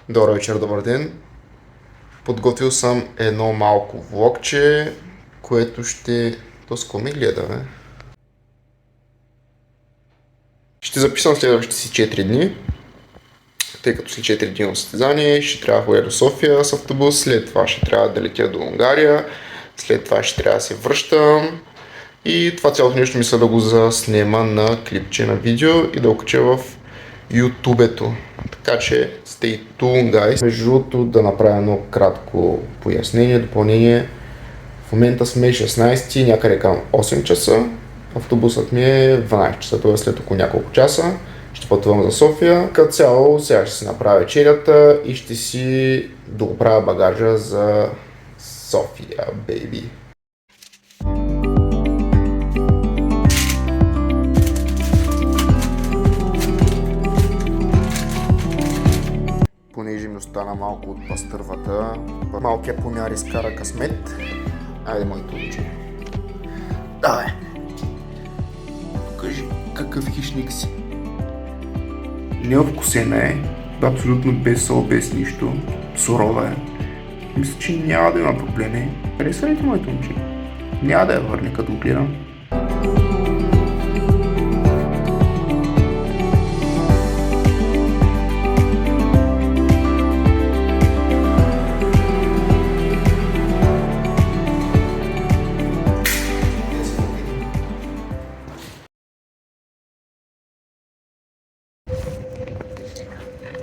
Добър вечер, добър ден. Подготвил съм едно малко влогче, което ще... То с какво ме гледа, бе? Ще записвам следващите си 4 дни, тъй като след 4 дни на състезание ще трябва да ходя до София с автобус, след това ще трябва да летя до Унгария, след това ще трябва да се връщам и това цялото нещо мисля да го заснема на клипче на видео и да го кача в YouTube-ето. Така че stay tuned, guys. Между другото да направя едно кратко пояснение, допълнение. В момента сме 16, някъде към 8 часа. Автобусът ми е 12 часа, т.е. след около няколко часа. Ще пътувам за София. Като цяло сега ще си направя вечерята и ще си дооправя багажа за София, бейби. Понеже ми остана малко от пастървата, малкият помяр изкара късмет. Айде, моето момче. Давай! Покажи какъв хищник си. Необкусена е, абсолютно без сол, без нищо. Сурова е. Мисля, че няма да има проблеми. Хареса ли ти моето момче? Няма да я върне, като го гледам.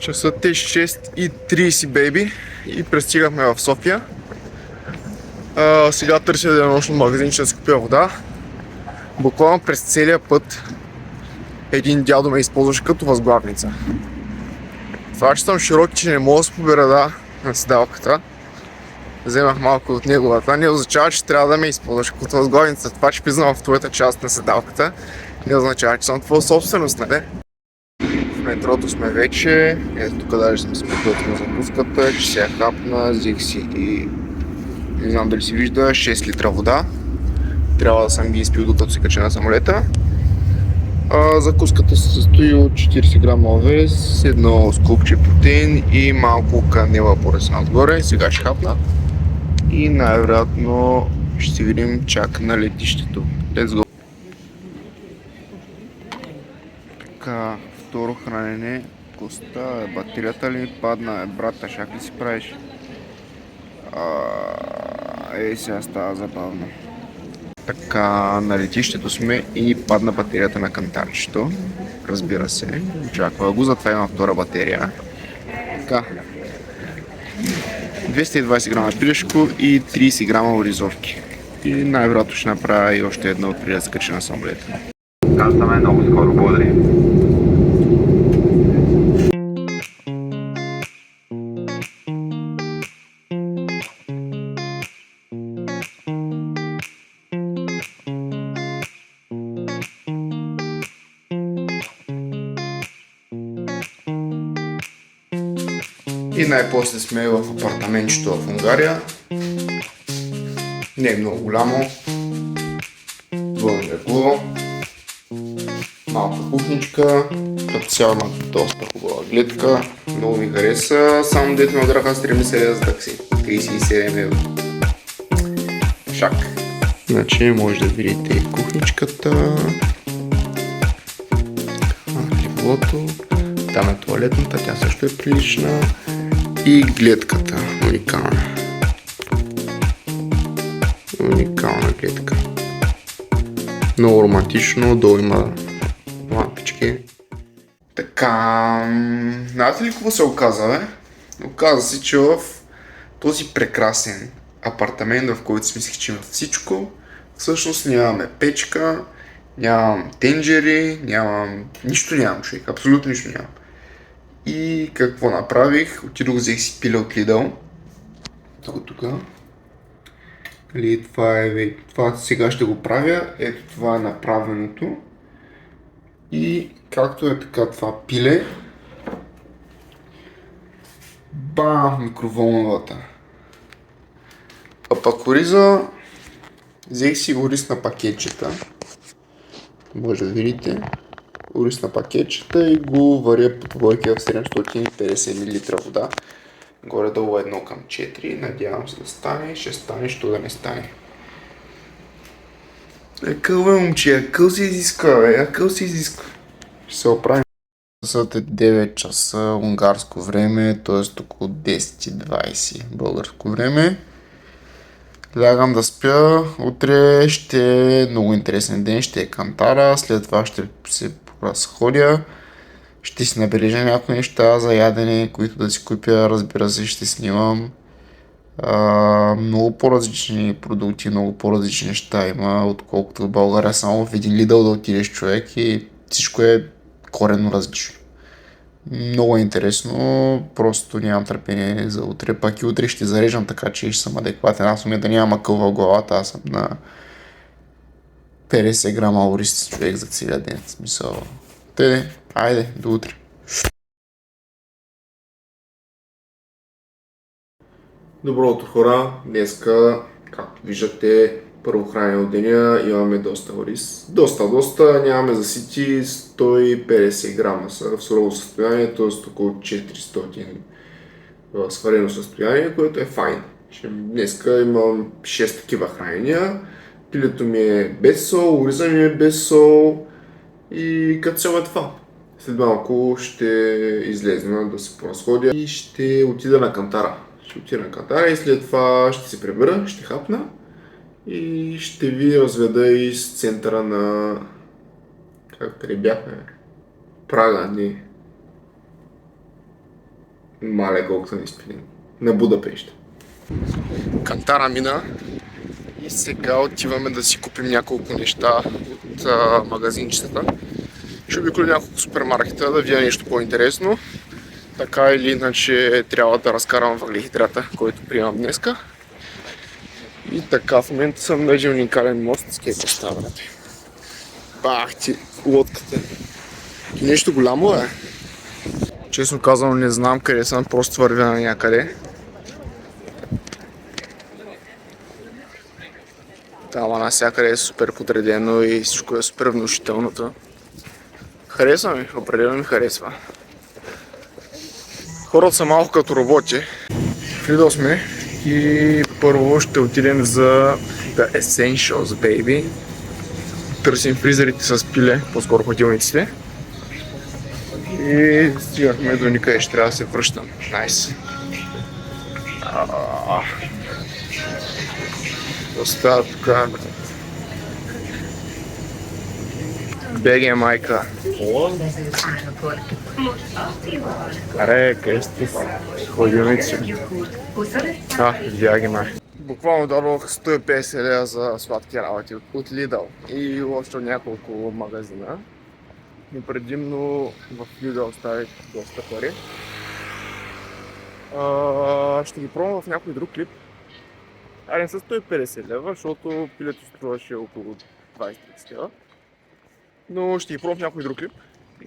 Часът е 6:30, бейби, и пристигахме в София. Сега търся денонощно магазин, ще да си купя вода. Буквално през целия път един дядо ме използваше като възглавница. Това, че съм широк, че не мога да се победа на седалката, вземах малко от неговата, не означава, че трябва да ме използваш като възглавница. Това, че влизам в твоята част на седалката, не означава, че съм твоя собственост, нали? В метрото сме вече, ето тук даже сме подготвили закуската, че се хапна, взех си и не знам дали си вижда, 6 литра вода. Трябва да съм ги изпил докато се кача на самолета. Закуската се състои от 40 грама овес, едно скупче протеин и малко канела поръсна отгоре. Сега ще хапна и най-вероятно ще се видим чак на летището. Let's go! Така, второ хранене. Коста, батерията ли ми падна? Брата, шак ли си правиш? Сега става забавно. Така, на летището сме и падна батерията на кантарчето. Разбира се, очаква го, затова има втора батерия. Така, 220 грама пилешко и 30 грама оризовки. И най-вероятно ще направя и още едно преди да се кача на самолета. Казваме много скоро, благодаря. И най-после сме в апартаментчето в Унгария. Не е много голямо. Двойно легло. Малка кухничка. Като цяло има доста хубава гледка. Много ми хареса. Само дето ме драха с 30 за такси. 37 евро. Шак. Значи може да видите и кухничката. Леглото. Там е туалетната, тя също е прилична. И гледката, уникална. Уникална гледка. Много романтично, долу има лампички. Така, знаете ли какво се оказа, бе? Оказа се, че в този прекрасен апартамент, в който си мислих, че има всичко, всъщност нямаме печка, нямам тенджери, нищо нямам, човек, абсолютно нищо нямам. И какво направих? Отидох, взех си пиле от Lidl. Тук. Това сега ще го правя. Ето това е направеното. И както е така това пиле, бам, микроволновата. А пък ориза, взех си ориз на пакетчета. Може да видите. ориз на пакетчета и го варя по двойки в 750 мл вода. Горе-долу 1:4. Надявам се да стане. Ще стане, що да не стане. Акъл бе, момче, акъл се изисква, бе, акъл се изисква. Ще се оправим. Часът е 9 часа унгарско време, т.е. около 10:20 българско време. Лягам да спя. Утре ще е много интересен ден, ще е Кантара, след това ще се разходя. Ще си набележа някои неща за ядене, които да си купя, разбира се, ще снимам. Много по-различни продукти, много по-различни неща има, отколкото в България само в един Lidl да отидеш човек и всичко е коренно различно. Много е интересно, просто нямам търпение за утре, пак и утре ще зареждам така, че ще съм адекватен. Аз умея да нямам акъл в главата, аз съм на 50 грама ориз човек за целия ден, в смисъл. Айде, до утре. Добро утро, хора! Днеска, както виждате, първо хранене от деня, имаме доста ориз. Доста, нямаме засити, 150 грама са в сурово състояние, т.е. около 400 в сварено състояние, което е файн. Днеска имам 6 такива хранения. Пилето ми е без сол, ориза ми е без сол и като цяло е това. След малко ще излезна да се поразходя и ще отида на Кантара. И след това ще се прибера, ще хапна и ще ви разведа из центъра на... къде бяхме? Прага, не. Мале, колкото не изпилим. На Будапеща. Кантара мина и сега отиваме да си купим няколко неща от магазинчетата. Ще обиколя няколко супермаркета да видя нещо по-интересно. Така или иначе трябва да разкарам въглехидрата, който приемам днеска. И така, в момента съм на един уникален мост. Скейта става, брате. Бах ти, лодката. Нещо голямо е. Честно казано не знам къде съм, просто вървя на някъде. Там навсякъде е супер подредено и всичко е супер внушителното. Харесва ми, определено ми харесва. Хората са малко като роботи. Влизали сме и първо ще отидем за The Essentials, baby. Търсим фризерите с пиле, по-скоро хладилниците. И стигнахме до никъде, ще трябва да се връщам. Найс. Остава тук. Беге, майка. Аре, къде сте? Хладилници. Видя ги, май. Буквално дадох 150 лева за сладки работи от Lidl и още няколко магазина. Но предимно в Lidl оставих доста пари. Ще ги пробвам в някой друг клип. Не са 150 лева, защото пилето струваше около 20-30 лева. Но ще ги пробвам в някой друг клип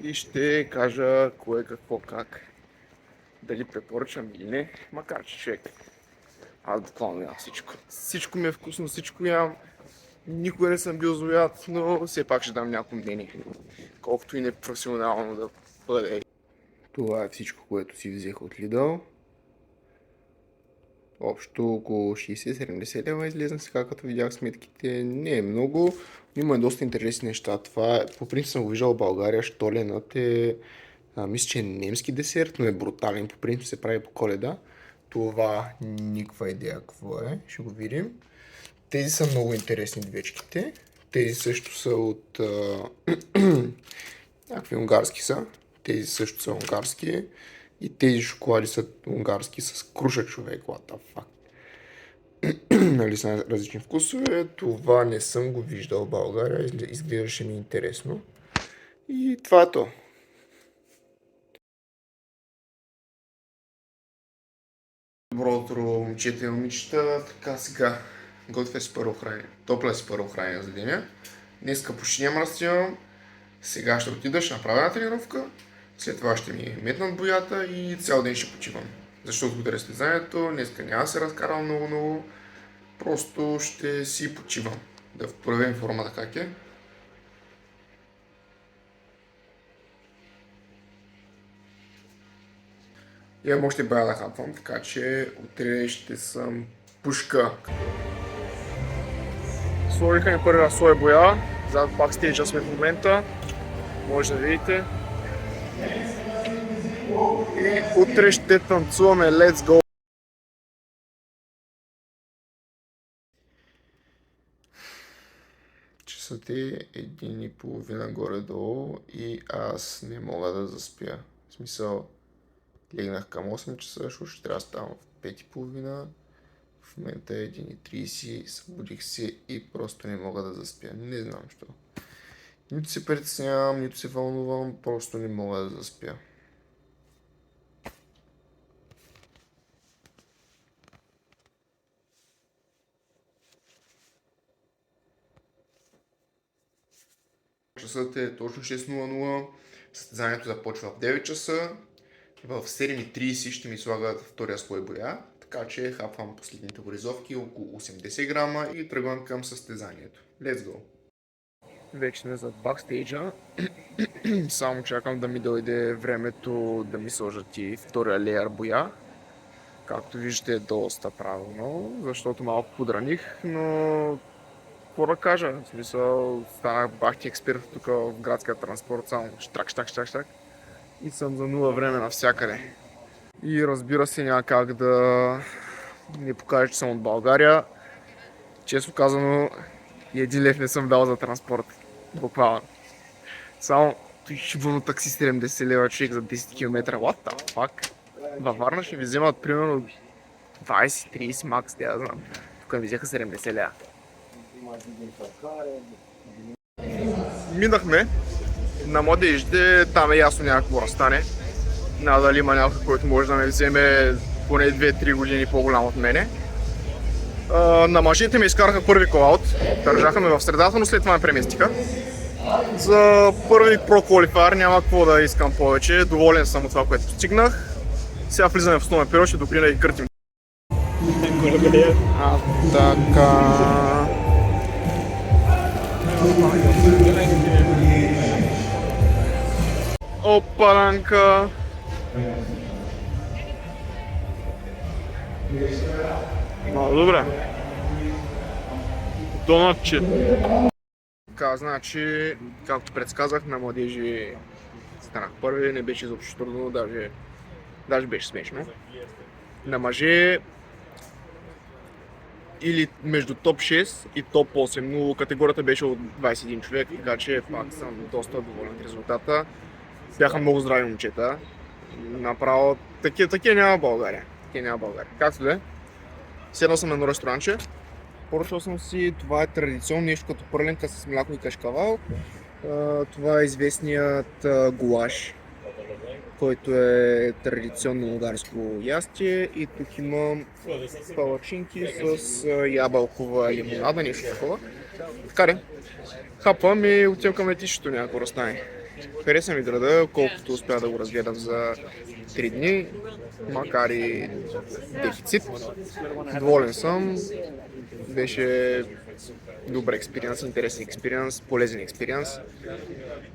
и ще кажа кое, какво, как. Дали препоръчам или не, макар че човек. Аз буквално ям всичко. Всичко ми е вкусно, всичко ям. Никога не съм бил злояд, но все пак ще дам някакво мнение. Колкото и непрофесионално да бъде. Това е всичко, което си взех от Lidl. Общо около 60-70 лева излезна сега, като видях сметките. Не е много, но има доста интересни неща. Това е, по принцип съм го виждал в България, щоленът е, мисля, че е немски десерт, но е брутален. По принцип се прави по Коледа. Това никаква идея какво е, ще го видим. Тези са много интересни двечките. Тези също са от някакви унгарски са. Тези също са унгарски. И тези шоколади са унгарски с круша, човек. What the fuck. Нали са различни вкусове. Това не съм го виждал в България. Изглеждаше ми интересно. И това е то. Добро утро, момчета и момичета. Така сега готвя си първо хранение. Топля си първо хранение за деня. Днеска почти няма да снимам. Сега ще отида, ще направя една тренировка. След това ще ми метнат боята и цял ден ще почивам. Защото го разпизанието, днеска няма да се разкарам много. Просто ще си почивам. Да проявим формата как е. Имам още бая да хапвам, така че утре ще съм пушка. Сложиха ми първия слой боя, зад бакстейджа сме в момента, може да видите. И утре ще танцуваме Let's Go! Часът е 1:30 горе-долу и аз не мога да заспя. В смисъл, легнах към 8 часа, защото ще трябва да ставам в 5:30. В момента е 1:30, събудих се и просто не мога да заспя. Не знам защо. Нито се притеснявам, нито се вълнувам, просто не мога да заспя. Часът е точно 6:00, състезанието започва в 9 часа, в 7:30 ще ми слагат втория слой боя, така че хапвам последните горизовки, около 80 грама и тръгвам към състезанието. Let's go! Вече сме зад бакстейджа, само чакам да ми дойде времето да ми сложат и втория леер боя. Както виждате е доста правилно, защото малко подраних, но какво да кажа, в смисъл станах бахти експерт тук в градския транспорт, само штрак и съм за нула време навсякъде. И разбира се няма как да не покажа, че съм от България. Често казано и 1 лев не съм дал за транспорт, буквално. Само той шибано такси 70 лева човек за 10 км, what the fuck? Във Варна ще ви вземат примерно 20-30 макс, да знам. Тук ми взеха 70 лева. Минахме на младежите, там е ясно някакво разстане. Надали има някой, който може да ме вземе поне 2-3 години по-голям от мене. На мъжете ме изкараха първи колаут, държаха ме в средата, но след това ме преместиха. За първи про квалифайер няма какво да искам повече, доволен съм от това, което постигнах. Сега влизаме в основен период, ще доприна и къртим. Така... Опаранка! Добре. Донатче. Така, значи, както предсказах, на младежи станах първи, не беше изобщо трудно, даже беше смешно. На мъже или между топ 6 и топ 8, но категорията беше от 21 човек, така че пак съм доста доволен от резултата. Бяха много здрави момчета. Направо, такива няма в България. Както да е, седнал съм на едно ресторанче, поръчал съм си, това е традиционно нещо като пърленка с мляко и кашкавал. Това е известният гулаш, който е традиционно унгарско ястие, и тук имам палачинки с ябълкова лимонада, нещо такова. Така де, хапвам и отивам към летището, някакво разстане. Хареса ми града, колкото успя да го разгледам за 3 дни, макар и дефицит. Доволен съм, беше добър експириенс, интересен експириенс, полезен експириенс.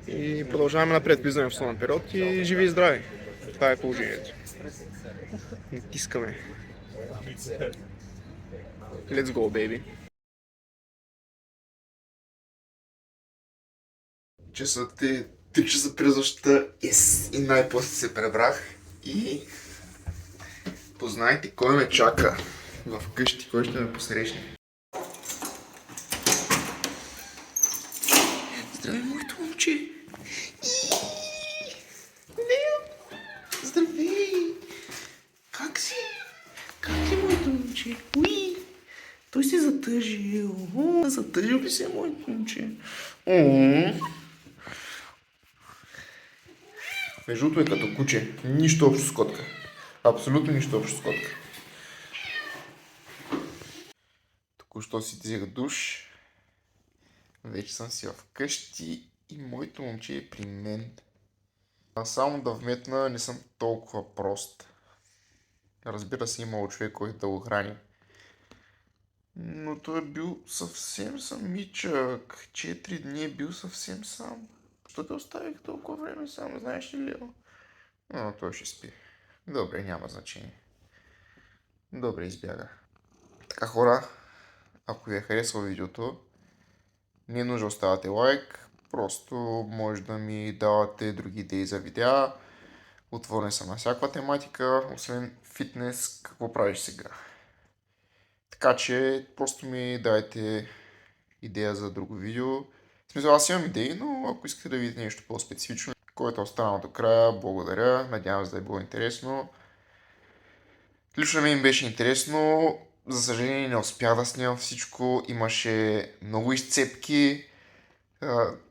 И продължаваме напред, влизаме в основен период и живи и здрави. Това е положението. Натискаме. Let's go, baby! Часът е 3 часа през нощта, и най-после се пребрах и познайте кой ме чака в къщи, кой ще ме посрещне. Здравей, моето момче! Здравей! Как си? Как е, моето момче? Уи! Той се затъжил. Затъжил ли се, моето момче? Между другото е като куче. Нищо общо с котка. Абсолютно нищо общо с котка. Току-що си взех душ. Вече съм си вкъщи и моето момче е при мен. Само да вметна, не съм толкова прост. Разбира се, имало човек, който да го храни. Но той е бил съвсем самичък. 4 дни е бил съвсем сам. Защо те оставих толкова време сам, знаеш ли, Лео? Той ще спи. Добре, няма значение. Добре, избяга. Така хора, ако ви е харесало видеото, не е нужно да оставате лайк, просто може да ми давате други идеи за видеа. Отворен съм на всякаква тематика, освен фитнес, какво правиш сега. Така че просто ми дайте идея за друго видео. В смисъл, аз имам идеи, но ако искате да видите нещо по-специфично, което е останало до края, благодаря. Надявам се да е било интересно. Лично ми беше интересно. За съжаление не успях да снимам всичко. Имаше много изцепки.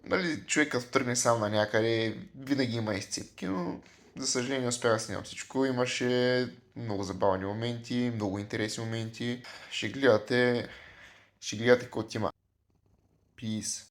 Нали, човек като тръгне сам на някъде, винаги има изцепки, но за съжаление не успях да снимам всичко. Имаше много забавни моменти, много интересни моменти. Ще гледате каквото има. Peace.